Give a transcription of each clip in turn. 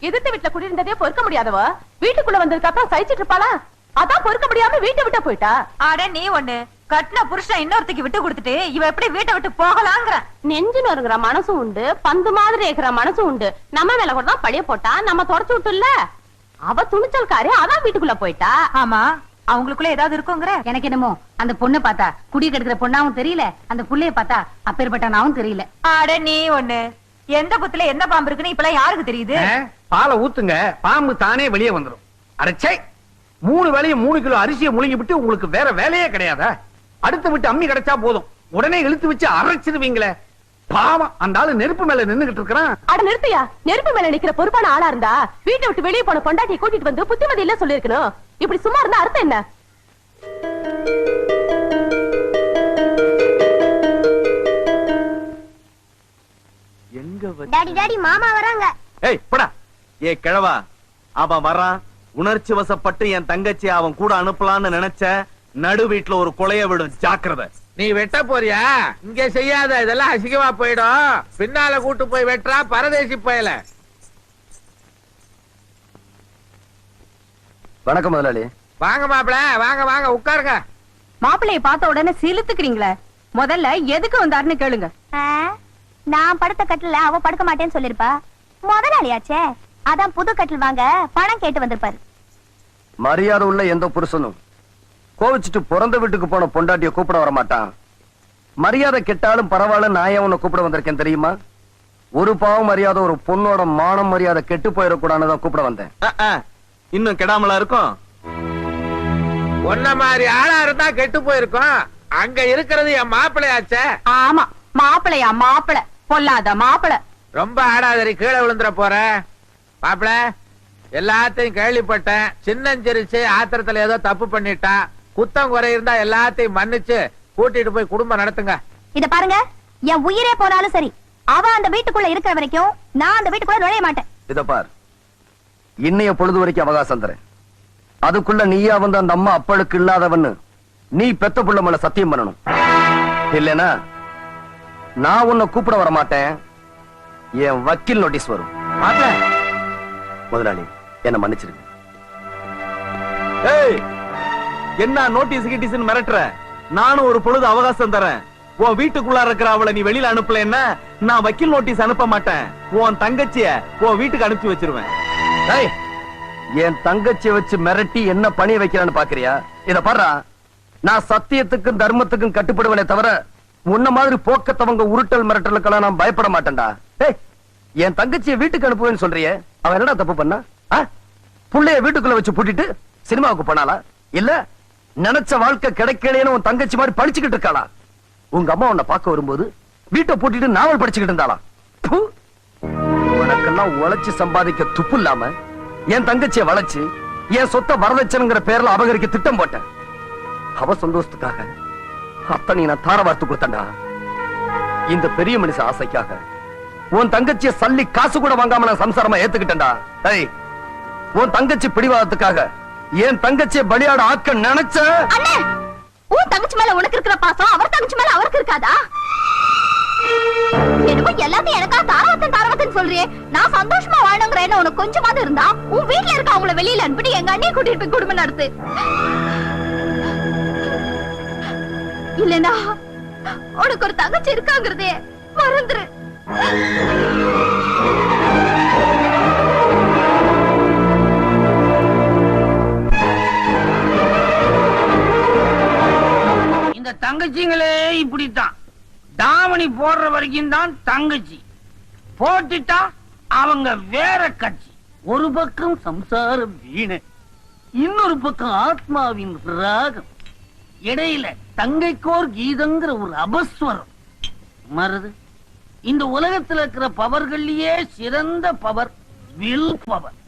எதிர்த்து வீட்டுல குடியிருந்ததே பொறுக்க முடியாதவ வீட்டுக்குள்ள வந்ததுக்கு அப்புறம் சகிச்சிட்டு இருப்பாளா? அதான் பொறுக்க முடியாம வீட்டை விட்டு போயிட்டா. அட நீ ஒண்ணு கட்டின புருஷன் இன்னொருத்திக்கு விட்டு கொடுத்துட்டு இவ எப்படி வீட்டை விட்டு போகலாங்கிற? நெஞ்சு நொறுங்குற மனசும் உண்டு, பந்து மாதிரி இருக்கிற மனசும் உண்டு. நம்ம மேல கூட தான் பழிய போட்டா, நம்ம தொடச்சு விட்டுல. அவ துணிச்சல்காரி, அதான் வீட்டுக்குள்ள போயிட்டா. ஆமா, அவங்களுக்குள்ள ஏதாவது இருக்குங்கிற? எனக்கு என்னமோ அந்த பொண்ணு பார்த்தா குடி கெடுக்கிற பொண்ணாவும் தெரியல, அந்த புள்ளைய பார்த்தா அப்பேற்பட்டனாவும் தெரியல. அட நீ ஒண்ணு, எந்த புத்துல என்ன பாம்பு இருக்குன்னு இப்பெல்லாம் யாருக்கு தெரியுது? பாலை ஊத்துங்க, பாம்பு தானே வெளியே வந்துடும். அடச்சை, 3 வேளையும் 3 கிலோ அரிசியை முழுங்கி விட்டு உங்களுக்கு வேற வேலையே கிடையாதா? அடுத்து விட்டு அம்மி கிடைச்சா போதும், உடனே இழுத்து வச்சு அரைச்சிருவீங்களே. பாவம், அந்த ஆளு நெருப்பு மேல நின்னுகிட்டு இருக்கிறான். அட நிறுத்தியா, நெருப்பு மேல நிக்கிற பொறுப்பான ஆளா இருந்தா வீட்டை விட்டு வெளியே போன பொண்டாட்டியை கூட்டிட்டு வந்து புத்திமதி இல்ல சொல்லிருக்கணும். இப்படி சும்மா இருந்தா அர்த்தம் என்ன? டாடி டாடி மாமா வராங்க. ஏய் போடா. ஏ கிழவா, அவன் வரான். உணர்ச்சி வசப்பட்டு என் தங்கச்சி அவன் கூட அனுப்பலான்னு நினைச்ச, நடு வீட்டுல ஒரு கொலைய விடும், ஜாக்கிரதை. நீ வெட்ட போறியா? இங்க செய்யாத, இதெல்லாம் அசிங்கமா போயிடும். பின்னால கூட்டு போய் வெட்டா பரதேசி போயல. வணக்கம் முதலாளி. வாங்க மாப்பிள, வாங்க வாங்க உட்காருங்க. மாப்பிள்ளைய பார்த்த உடனே சிலுத்துக்கிறீங்களே, முதல்ல எதுக்கு வந்தாருன்னு கேளுங்க. நான் படுத்த கட்டில அவ படுக்க மாட்டேன்னு சொல்லிருப்பா. முதலாளியாச்சே, அதான் புது கட்டில் வாங்க பணம் கேட்டு வந்திருப்பாரு. மரியாதை உள்ள எந்த புருஷனும் கோவிச்சுட்டு பிறந்த வீட்டுக்கு போன பொண்டாட்டிய கூப்பிட வர மாட்டான். மரியாதை கெட்டாலும் பரவாயில்ல, நான் ஏன் உன்னை கூப்பிட வந்திருக்கேன் தெரியுமா? ஒரு பாவம் மரியாதை ஒரு பொண்ணோட மானம் மரியாதை கெட்டு போயிடக்கூடாதுதான் கூப்பிட வந்தேன். இன்னும் கெடாமலா இருக்கும். ஒன்ன மாதிரி ஆளா இருந்தா கெட்டு போயிருக்கும். அங்க இருக்கிறது என் மாப்பிள்ளையாச்சே. ஆமா, மாப்பிள்ளையா மாப்பிள்ள, பொல்லாத மாப்பிள்ள. ரொம்ப ஆடாதரி, கீழே விழுந்துற போற. மாப்பிள, எல்லாத்தையும் கேள்விப்பட்டேன். சின்னஞ்சிரிச்சு ஆத்திரத்துல ஏதோ தப்பு பண்ணிட்டா. குத்தம் குறை இருந்தா எல்லாத்தையும் மன்னிச்சு கூட்டிட்டு போய் குடும்பம் நடத்துங்க. இத பாருங்க, என் உயிரே போனாலும் சரி, அவ அந்த வீட்டுக்குள்ள இருக்கிற வரைக்கும் நான் அந்த வீட்டுக்குள்ள நுழைய மாட்டேன். இத பார், இன்னைய பொழுது வரைக்கும் அவகாசம் தரேன். அதுக்குள்ள நீயா வந்து அந்த அம்மா அப்பளுக்கு இல்லாதவன்னு நீ பெத்த புள்ள மேல சத்தியம் பண்ணணும். இல்லனா நான் உன்னை கூப்பிட வர மாட்டேன். என் வக்கீல் நோட்டீஸ் வரும். முதலாளி, என்ன மன்னிச்சிருங்க. ஏய், என்ன நோட்டீஸ் கிட்டீஸ்னு மிரட்டுற? நானும் ஒரு பொழுது அவகாசம் தரேன். உன் வீட்டுக்குள்ள இருக்கிற அவளை நீ வெளியில அனுப்பலன்னா நான் வக்கீல் நோட்டீஸ் அனுப்ப மாட்டேன். உன் தங்கச்சிய உன் வீட்டுக்கு அனுப்பி வச்சிருவேன். என் தங்கச்சியை வச்சு மிரட்டி என்ன பணிய வைக்கிறான்னு பாக்குறியா? இத பாரு, நான் சத்தியத்துக்கும் தர்மத்துக்கும் கட்டுப்படுவனே தவிர உன்ன மாதிரி போக்கத்தவங்க உருட்டல் மிரட்டலுக்கெல்லாம் நான் பயப்பட மாட்டேன்டா. என் தங்கச்சியை வீட்டுக்கு அனுப்புவேன்னு சொல்றியே, அவன் என்னடா தப்பு பண்ணா? புள்ளைய வீட்டுக்குள்ள வச்சு பூட்டிட்டு சினிமாவுக்கு போனாலா? இல்ல நினைச்ச வாழ்க்கை கிடைக்கலன்னு உன் தங்கச்சி மாதிரி படிச்சுக்கிட்டு இருக்காளா? உங்க அம்மா உன்னை பார்க்க வரும்போது வீட்டை பூட்டிட்டு நாவல் படிச்சுக்கிட்டு இருந்தாளா? உனக்கெல்லாம் உழைச்சு சம்பாதிக்க துப்பு இல்லாம என் தங்கச்சியை வளைச்சு என் சொத்தை வரதட்சணைங்கிற பேர்ல அபகரிக்க திட்டம் போட்டேன். அவ சந்தோஷத்துக்காக அத்தனை நான் தார வார்த்து கொடுத்தேன்டா. இந்த பெரிய மனுஷ ஆசைக்காக உன் தங்கச்சியை சல்லி காசு கூட வாங்காம நான் சம்சாரமா ஏத்துக்கிட்டேன்டா. உன் தங்கச்சி பிடிவாதத்துக்காக என் தங்கச்சியை பலியாட ஆக்க நினைச்ச. உன் தங்கச்சி மேல உனக்கு இருக்கிற பாசம் அவர் தங்கச்சி மேல அவருக்கு இருக்காதா? என்னமோ எல்லாத்தையும் எனக்கா தாரவத்தன் சொல்றியே. நான் சந்தோஷமா வாழணுங்கிற என்ன உனக்கு கொஞ்சமாவது இருந்தா உன் வீட்டுல இருக்க அவங்கள வெளியில அனுப்பிட்டு எங்க அண்ணியை கூட்டிட்டு போய் குடும்பம் நடத்து. இல்லனா உனக்கு ஒரு தங்கச்சி இருக்காங்கிறதே மறந்துரு. இந்த தங்கச்சிங்களே இப்படித்தான். தாவணி போடுற வரைக்கும் தான் தங்கச்சி, போட்டுட்டா அவங்க வேற கட்சி. ஒரு பக்கம் சம்சார வீணை, இன்னொரு பக்கம் ஆத்மாவின் ராகம், இடையில தங்கைக்கோர் கீதங்கிற ஒரு அபஸ்வரம். மருது, இந்த உலகத்தில் இருக்கிற பவர்கள்லயே சிறந்த பவர் வில் பவர்.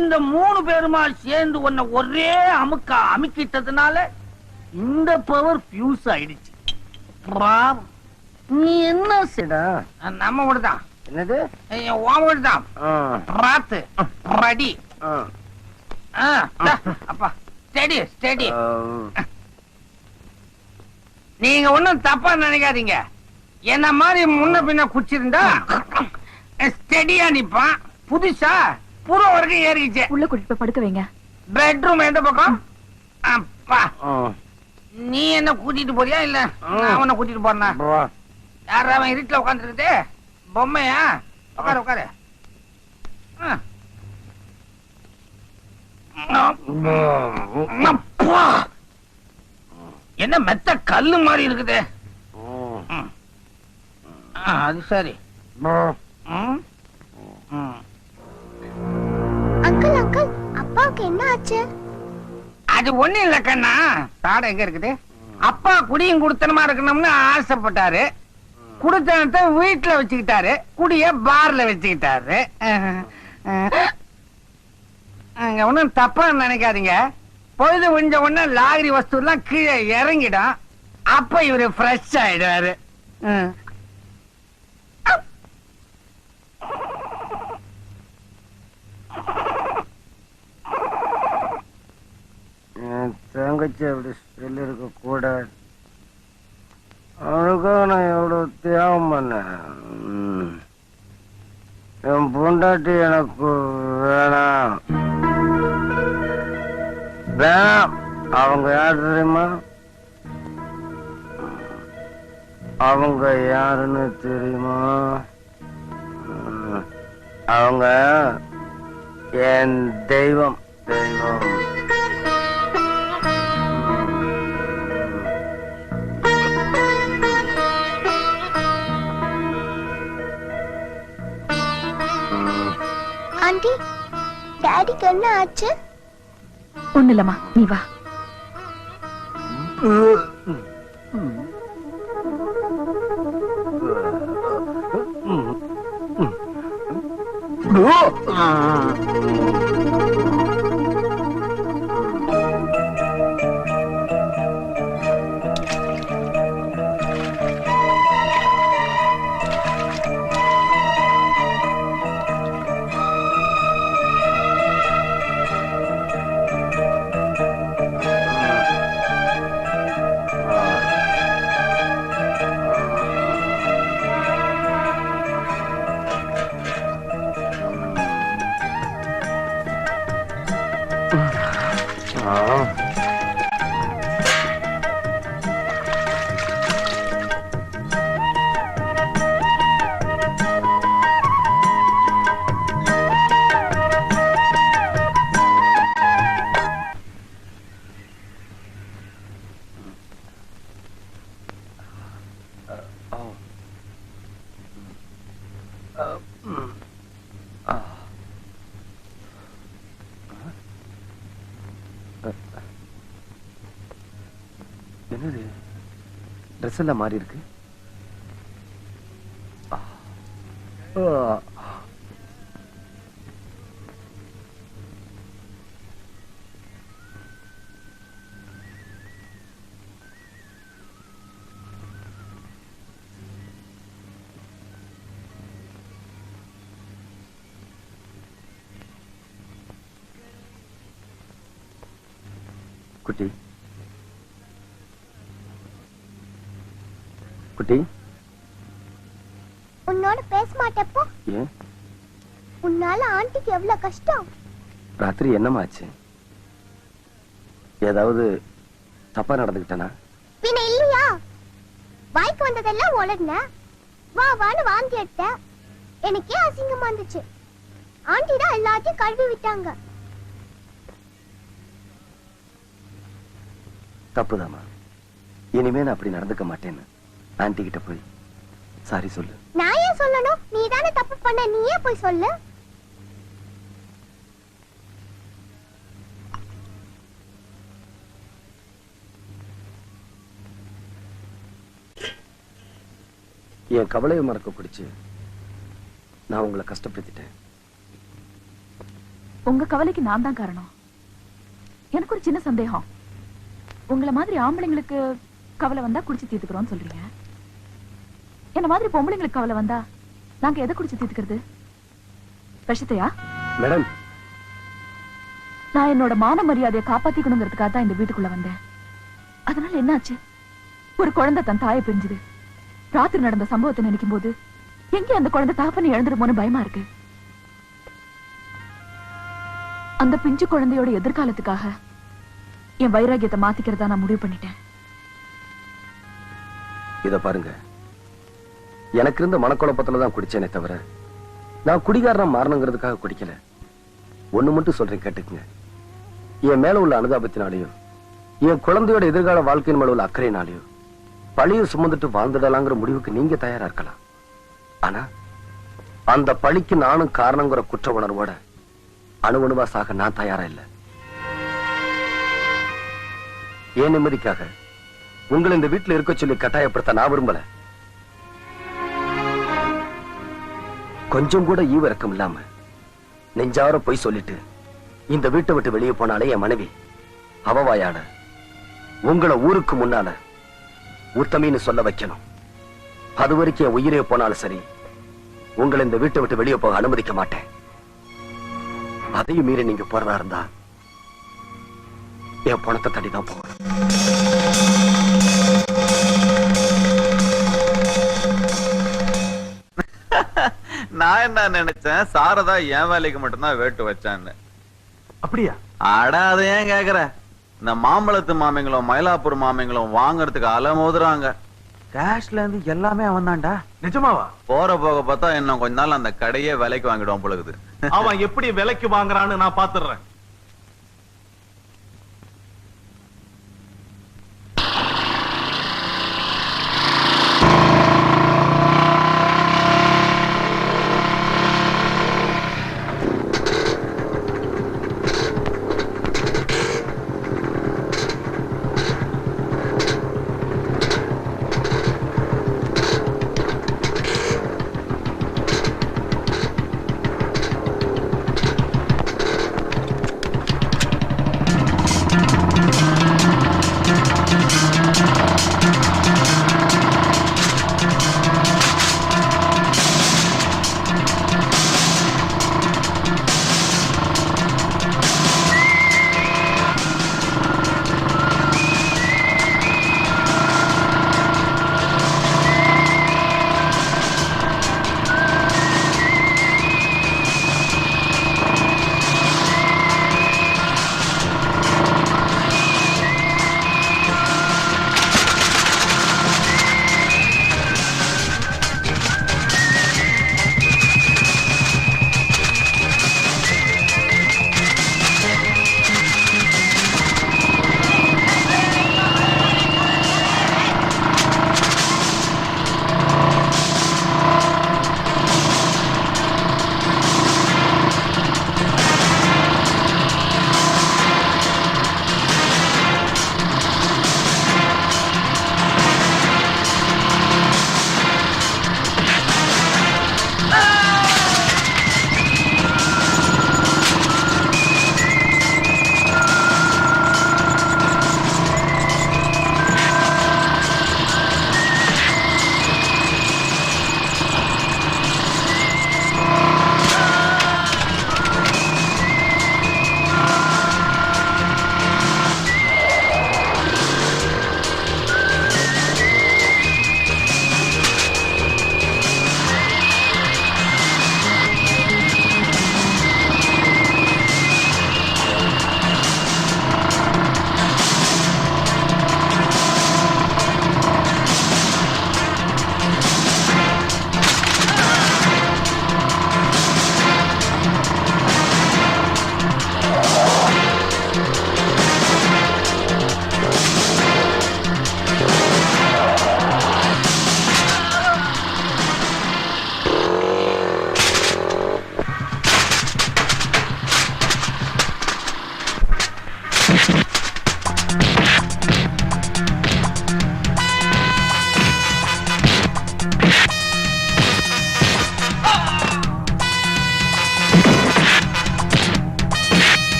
இந்த 3 பேருமா சேர்ந்து ஒன்ன ஒரே அமுக்கிட்டதுனால இந்த பவர் பியூஸ் ஆயிடுச்சு. நீ என்ன செய்டா? நம்ம வீடுதான். என்னது? உன் வீடுதான். ராத்து ரெடி. அப்பா ஸ்டெடி ஸ்டெடி. நீங்க ஒண்ணும் தப்பா நினைக்காதீங்க. என்ன மாதிரி முன்ன பின்ன குச்சிருந்தா ஸ்டெடியா நிப்பான். புதுசா புற வரைக்கும் ஏறிச்சு. உள்ள கூட்டிட்டு போய் படுக்க வைங்க. பெட்ரூம் எந்த பக்கம்? அப்பா, நீ என்ன கூட்டிட்டு போறியா இல்ல நான் அவனை கூட்டிட்டு போறேனா? யாரா அவன் இருட்டுல உட்காந்துருக்குது? பொம்மையா? உட்காரு உட்காரு. அப்பா, என்ன மெத்த கல்லு மாதிரி இருக்குது. அது சரி. அங்கிள் அங்கிள், அப்பாவுக்கு என்ன ஆச்சு? அது ஒண்ணு இல்ல கண்ணா. தாடை எங்க இருக்குது? அப்பா குடியும் குடுத்தனமா இருக்கணும்னு ஆசைப்பட்டாரு. குடுத்தனத்தை வீட்டுல வச்சுக்கிட்டாரு, குடிய பார்ல வச்சுக்கிட்டாரு. அங்க ஒண்ணும் தப்பா நினைக்காதீங்க. பொழுது கொஞ்ச உடனே லாகரி வஸ்து எல்லாம் கீழே இறங்கிடும். அப்ப இவரு ஃப்ரெஷ் ஆயிடுவாரு. தங்கச்சி அப்படி சொல்லிருக்க கூட அவனுக்காக நான் எவ்வளவு தியாகம் பண்ணேன். என் பொண்டாட்டி எனக்கு வேணாம் வேணாம். அவங்க யார் தெரியுமா? அவங்க யாருன்னு தெரியுமா? அவங்க என் தெய்வம். தெய்வம். ஆண்டி, டாடிக்கு என்ன ஆச்சு? ஒண்ணு இல்லம்மா, நீ வா. என்னது ட்ரெஸ் எல்லாம் மாறி இருக்கு? குட்டி குட்டி, உன்னோட பேச மாட்டப்போ? ஏன்? உன்னால ஆண்டிக்கு எவ்வளவு கஷ்டம். ராத்திரி என்னமாச்சு? ஏதாவது தப்பா நடந்துக்கிட்டனா? பின்ன இல்லையா? வாய்க்கு வந்ததெல்லாம் உளர்ன, வா வான்னு வாந்தி எடுத்த. எனக்கே அசிங்கமா இருந்துச்சு. ஆண்டி தான் எல்லாத்தையும் கழுவி விட்டாங்க. தப்புதாமா. இனிமே நான் அப்படி நடந்துக்க மாட்டேன்னு ஆன்டி கிட்ட போய் சாரி சொல்லு. நான் ஏன் சொல்லணும்? நீ தானே தப்பு பண்ண, நீயே போய் சொல்லு. என் கவலையை மறக்க பிடிச்சு நான் உங்களை கஷ்டப்படுத்திட்டேன். உங்க கவலைக்கு நான் தான் காரணம். எனக்கு ஒரு சின்ன சந்தேகம். உங்களை மாதிரி ஆம்பளைங்களுக்கு கவலை வந்தா குடிச்சு தீர்த்துக்கிறோம் சொல்றீங்க. என்ன மாதிரி பொம்பளைங்களுக்கு கவலை வந்தா நாங்க எதை குடிச்சு தீர்த்துக்கிறது? விஷத்தையா? மேடம், நான் என்னோட மான மரியாதையை காப்பாத்திக்கணுங்கிறதுக்காக தான் இந்த வீட்டுக்குள்ள வந்தேன். அதனால என்னாச்சு? ஒரு குழந்தை தன் தாயை பிரிஞ்சுது. ராத்திரி நடந்த சம்பவத்தை நினைக்கும் போது எங்கே அந்த குழந்தை தகப்பனை இழந்துருமோன்னு பயமா இருக்கு. அந்த பிஞ்சு குழந்தையோட எதிர்காலத்துக்காக என் வைராகியத்தை மாத்திக்கிறதா நான் முடிவு பண்ணிட்டேன். இத பாருங்க, எனக்கு இருந்த மனக்குழப்பத்துலதான் குடிச்சேனே தவிர நான் குடிகாரனா மாறணுங்கிறதுக்காக குடிக்கல. ஒண்ணு மட்டும் சொல்றேன் கேட்டுக்குங்க. என் மேல உள்ள அனுதாபத்தினாலேயும் என் குழந்தையோட எதிர்கால வாழ்க்கையின் மேல உள்ள அக்கறையினாலேயும் பழியை சுமந்துட்டு வாழ்ந்துடலாங்கிற முடிவுக்கு நீங்க தயாரா இருக்கலாம். ஆனா அந்த பழிக்கு நானும் காரணங்கிற குற்ற உணர்வோட அணுவணுவா சாக நான் தயாரா இல்ல. என் நிம்மதிக்காக உங்களை இந்த வீட்டுல இருக்க சொல்லி கட்டாயப்படுத்த நான் விரும்பல. கொஞ்சம் கூட ஈவிரக்கம் இல்லாம நெஞ்சார போய் சொல்லிட்டு இந்த வீட்டை விட்டு வெளியே போனாலே என் மனைவி அவவாயாட உங்களை ஊருக்கு முன்னால உத்தமின்னு சொல்ல வைக்கணும். அது வரைக்கும் என் உயிரே போனாலும் சரி, உங்களை இந்த வீட்டை விட்டு வெளியே போக அனுமதிக்க மாட்டேன். அதையும் மீறி நீங்க போறதா இருந்தா என் பணத்தை தட்டிதான் போகணும். நான் என்ன நினைச்சேன், சாரதா என் வேலைக்கு மட்டும்தான் வேட்டு வச்சான்னு. அப்படியா? அட அதை ஏன் கேக்குற? இந்த மாம்பழத்து மாமிங்களும் மயிலாப்பூர் மாமிங்களும் வாங்கறதுக்கு அலமோதுறாங்க. கேஷ்ல இருந்து எல்லாமே அவன் தான்டா. நிஜமாவா? போற போக பார்த்தா இன்னும் கொஞ்ச நாள் அந்த கடையே விலைக்கு வாங்கிடுவான் பொழுது. அவன் எப்படி விலைக்கு வாங்குறான்னு நான் பாத்துறேன்.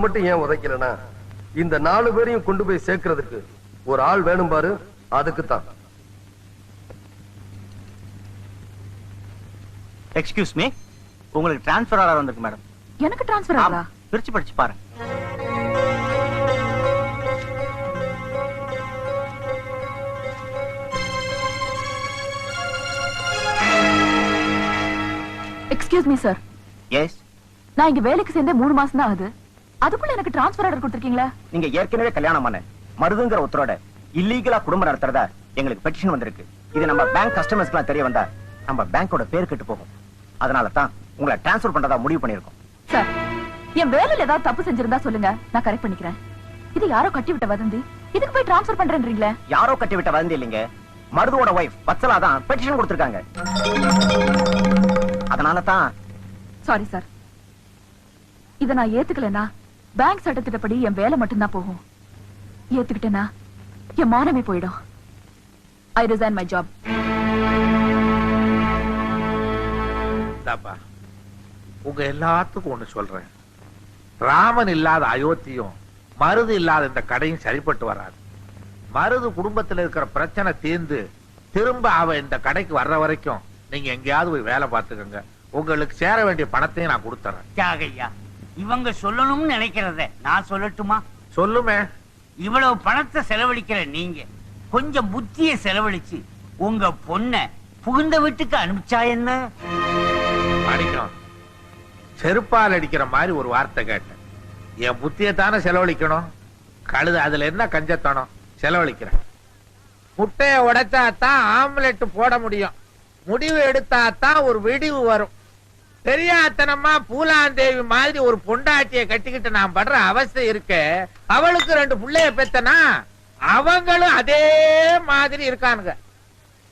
மட்டும் ஏன் உதைக்கலனா இந்த 4 பேரையும் கொண்டு போய் சேர்க்கிறதுக்கு ஒரு ஆள் வேணும் பாரு, அதுக்கு தான். எக்ஸ்கியூஸ் மீ, உங்களுக்கு டிரான்ஸ்ஃபர் ஆர்டர் வந்திருக்கு மேடம். எனக்கு டிரான்ஸ்ஃபர் ஆகுதா? பிரிச்சு படிச்சு பாருங்க. Excuse me sir. எஸ். நான் இங்க வேலைக்கு சேர்ந்தே 3 மாசம் தான் ஆகுது. அதுக்குள்ள எனக்கு டிரான்ஸ்ஃபர் ஆர்டர் கொடுத்திருக்கீங்களா? நீங்க ஏற்கனவே கல்யாணம் பண்ண மருதுங்கிற ஒருத்தரோட இல்லீகலா குடும்பம் நடத்துறதா எங்களுக்கு பெட்டிஷன் வந்திருக்கு. இது நம்ம பேங்க் கஸ்டமர்ஸ்க்குலாம் தெரிய வந்தா நம்ம பேங்கோட பேர் கெட்டு போகும். அதனால தான் உங்களை டிரான்ஸ்ஃபர் பண்றதா முடிவு பண்ணிருக்கோம். சார், என் வேலையில ஏதாவது தப்பு செஞ்சிருந்தா சொல்லுங்க, நான் கரெக்ட் பண்ணிக்கிறேன். இது யாரோ கட்டி விட்ட வதந்தி, இதுக்கு போய் டிரான்ஸ்ஃபர் பண்றேன்றீங்களே? யாரோ கட்டி விட்ட வதந்தி இல்லைங்க, மருதுவோட வைஃப் வத்சலா தான் பெட்டிஷன் கொடுத்திருக்காங்க. அதனால தான். சாரி சார், இத நான் ஏத்துக்கலனா பேங்க் சட்டத்திட்டப்படி என் வேலை மட்டும்தான் போகும். ஏத்துக்கிட்டேனா என் மானமே போயிடும். ஐ ரிசைன் மை ஜாப். உங்க எல்லாத்துக்கும் ஒண்ணு சொல்றேன், ராமன் இல்லாத அயோத்தியும் மருது இல்லாத இந்த கடையும் சரிப்பட்டு வராது. மருது குடும்பத்துல இருக்கிற பிரச்சனை தீர்ந்து திரும்ப அவ இந்த கடைக்கு வர்ற வரைக்கும் நீங்க எங்கேயாவது போய் வேலை பார்த்துக்கங்க. உங்களுக்கு சேர வேண்டிய பணத்தையும் நான் கொடுத்துறேன். தியாகையா, இவங்க சொல்லணும்னு நினைக்கிறத நான் சொல்லட்டுமா? சொல்லுமே. இவ்வளவு பணத்தை செலவழிக்கிற நீங்க கொஞ்சம் புத்தியை செலவழிச்சு உங்க பொண்ண புகுந்த வீட்டுக்கு அனுப்பிச்சா என்ன? அடிக்கணும், செருப்பால் அடிக்கிற மாதிரி ஒரு வார்த்தை கேட்டேன். என் புத்தியை தானே செலவழிக்கணும். கழுது அதுல என்ன கஞ்சத்தனம்? செலவழிக்கிறேன். முட்டையை உடைச்சாதான் ஆம்லெட் போட முடியும். முடிவு எடுத்தாதான் ஒரு விடிவு வரும். தெரியாதனமா பூலாந்தேவி மாதிரி ஒரு பொண்டாட்டியை கட்டிக்கிட்டு நான் படுற அவஸ்தை இருக்கு. அவளுக்கு 2 பிள்ளைய பெத்தனா அவங்களும் அதே மாதிரி இருக்கானுங்க.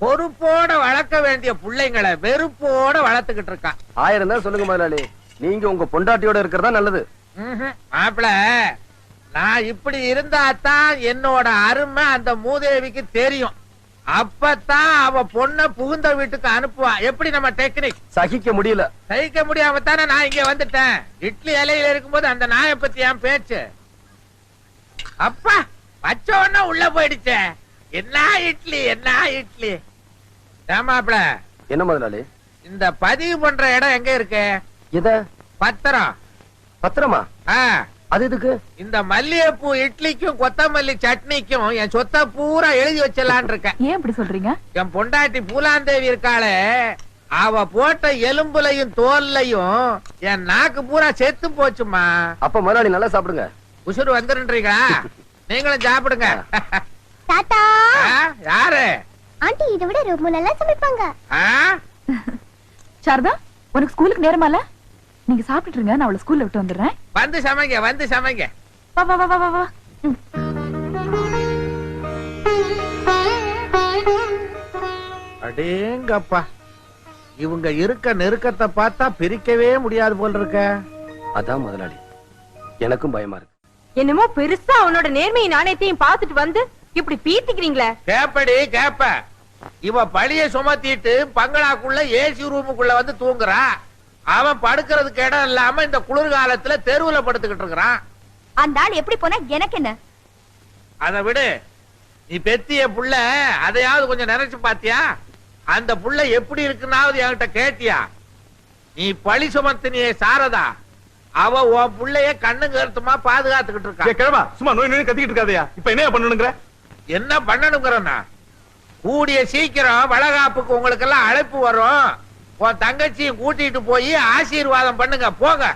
பொறுப்போட வளர்க்க வேண்டிய பிள்ளைங்களை வெறுப்போட வளர்த்துக்கிட்டு இருக்கான். 1000 தான் சொல்லுங்க முதலாளி, நீங்க உங்க பொண்டாட்டியோட இருக்கிறதா நல்லது. மாப்பிள, நான் இப்படி இருந்தாதான் என்னோட அருமை அந்த மூதேவிக்கு தெரியும். அப்பதான் அவ பொண்ண புகுந்த வீட்டுக்கு அனுப்புவா. எப்படி நம்ம டெக்னிக்? சகிக்க முடியல. சகிக்க முடியாம தானே நான் இங்க வந்துட்டேன். இட்லி இலையில இருக்கும்போது அந்த நாயை பத்தி என் பேச்சு. அப்பா வச்ச உடனே உள்ள போயிடுச்சே. என்ன இட்லி, என்ன இட்லி. ஏமாப்ல, என்ன முதலாளி? இந்த பதிவு பண்ற இடம் எங்க இருக்கு? எத? பத்திரம். பத்திரமா? அது எதுக்கு? இந்த மல்லிகைப்பூ இட்லிக்கும் கொத்தமல்லி சட்னிக்கும் என் சொத்தை பூரா எழுதி வச்சலான் இருக்கேன். ஏன் இப்படி சொல்றீங்க? என் பொண்டாட்டி பூலாந்தேவி இருக்காளே, அவ போட்ட எலும்புலையும் தோல்லையும் என் நாக்கு பூரா செத்து போச்சுமா. அப்ப முதலாளி நல்லா சாப்பிடுங்க. உசுறு வந்துருன்றீங்களா? நீங்களும் சாப்பிடுங்க. தாத்தா, யாரு? ஆண்டி இதை விட ரொம்ப நல்லா சமைப்பாங்க. சாரதா, உனக்கு ஸ்கூலுக்கு நேரமா இல்ல? நீங்க சாப்பிட்டுருங்க, நான் அவளை ஸ்கூல்ல விட்டு வந்துடுறேன். வந்து சமைங்க, வந்து சமைங்க. வா வா வா வா வா. அடேங்கப்பா, இவங்க இருக்க நெருக்கத்தை பார்த்தா பிரிக்கவே முடியாது போல இருக்க. அதான் முதலாளி, எனக்கும் பயமா இருக்கு. என்னமோ பெருசா அவனோட நேர்மையும் நாணயத்தையும் பார்த்துட்டு வந்து இப்படி பீத்திக்கிறீங்களே. கேப்படி கேப்ப. இவ பழிய சுமத்திட்டு பங்களாக்குள்ள ஏசி ரூமுக்குள்ள வந்து தூங்குறா. அவன் படுக்கிறதுக்கு இடம் இல்லாம இந்த குளிர்காலத்துல தெருவுல படுத்துக்கிட்டு இருக்கிறான். அந்த ஆள் எப்படி போனா எனக்கு என்ன? அதை விடு. நீ பெத்திய புள்ள அதையாவது கொஞ்சம் நினைச்சு பாத்தியா? அந்த புள்ள எப்படி இருக்குன்னாவது என்கிட்ட கேட்டியா? நீ பழி சுமத்தினியே சாரதா, அவ உன் புள்ளைய கண்ணு கருத்துமா பாதுகாத்துக்கிட்டு இருக்கா. கிழமா சும்மா நோய் நோய் கத்திக்கிட்டு இருக்காதயா. இப்ப என்ன பண்ணணுங்கிற? என்ன பண்ணணுங்கிறனா, கூடிய சீக்கிரம் வளகாப்புக்கு உங்களுக்கு எல்லாம் அழைப்பு வரும். உன் தங்கச்சியும் கூட்டிட்டு போய் ஆசீர்வாதம் பண்ணுங்க. போங்க.